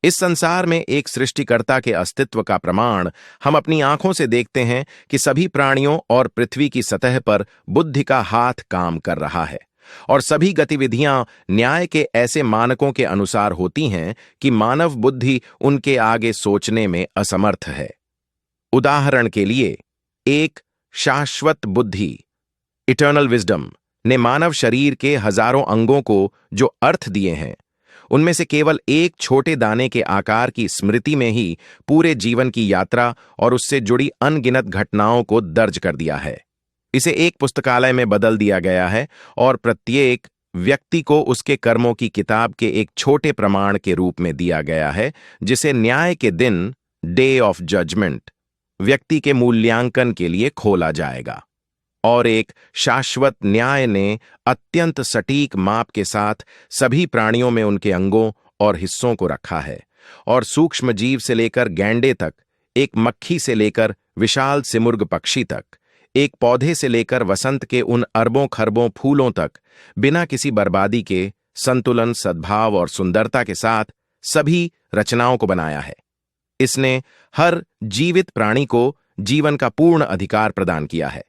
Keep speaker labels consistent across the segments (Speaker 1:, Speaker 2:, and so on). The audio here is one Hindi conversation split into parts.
Speaker 1: इस संसार में एक सृष्टिकर्ता के अस्तित्व का प्रमाण हम अपनी आंखों से देखते हैं कि सभी प्राणियों और पृथ्वी की सतह पर बुद्धि का हाथ काम कर रहा है और सभी गतिविधियां न्याय के ऐसे मानकों के अनुसार होती हैं कि मानव बुद्धि उनके आगे सोचने में असमर्थ है। उदाहरण के लिए, एक शाश्वत बुद्धि इटर्नल विजडम ने मानव शरीर के हजारों अंगों को जो अर्थ दिए हैं, उनमें से केवल एक छोटे दाने के आकार की स्मृति में ही पूरे जीवन की यात्रा और उससे जुड़ी अनगिनत घटनाओं को दर्ज कर दिया है। इसे एक पुस्तकालय में बदल दिया गया है और प्रत्येक व्यक्ति को उसके कर्मों की किताब के एक छोटे प्रमाण के रूप में दिया गया है, जिसे न्याय के दिन, डे ऑफ जजमेंट, व्यक्ति के मूल्यांकन के लिए खोला जाएगा। और एक शाश्वत न्याय ने अत्यंत सटीक माप के साथ सभी प्राणियों में उनके अंगों और हिस्सों को रखा है और सूक्ष्म जीव से लेकर गैंडे तक, एक मक्खी से लेकर विशाल सिमुर्ग पक्षी तक, एक पौधे से लेकर वसंत के उन अरबों खरबों फूलों तक, बिना किसी बर्बादी के संतुलन, सद्भाव और सुंदरता के साथ सभी रचनाओं को बनाया है। इसने हर जीवित प्राणी को जीवन का पूर्ण अधिकार प्रदान किया है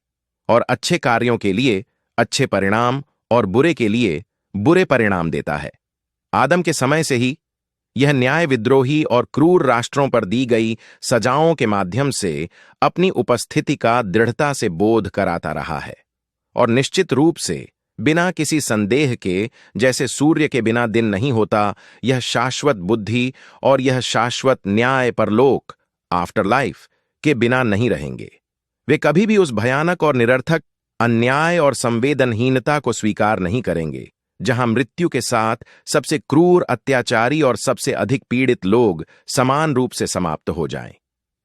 Speaker 1: और अच्छे कार्यों के लिए अच्छे परिणाम और बुरे के लिए बुरे परिणाम देता है। आदम के समय से ही यह न्याय विद्रोही और क्रूर राष्ट्रों पर दी गई सजाओं के माध्यम से अपनी उपस्थिति का दृढ़ता से बोध कराता रहा है और निश्चित रूप से बिना किसी संदेह के, जैसे सूर्य के बिना दिन नहीं होता, यह शाश्वत बुद्धि और यह शाश्वत न्याय परलोक, आफ्टर लाइफ, के बिना नहीं रहेंगे। वे कभी भी उस भयानक और निरर्थक अन्याय और संवेदनहीनता को स्वीकार नहीं करेंगे जहां मृत्यु के साथ सबसे क्रूर अत्याचारी और सबसे अधिक पीड़ित लोग समान रूप से समाप्त हो जाएं।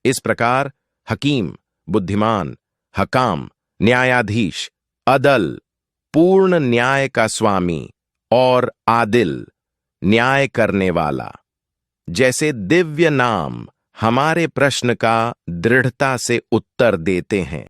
Speaker 1: इस प्रकार हकीम, बुद्धिमान, हकाम, न्यायाधीश, अदल, पूर्ण न्याय का स्वामी और आदिल, न्याय करने वाला, जैसे दिव्य नाम हमारे प्रश्न का दृढ़ता से उत्तर देते हैं।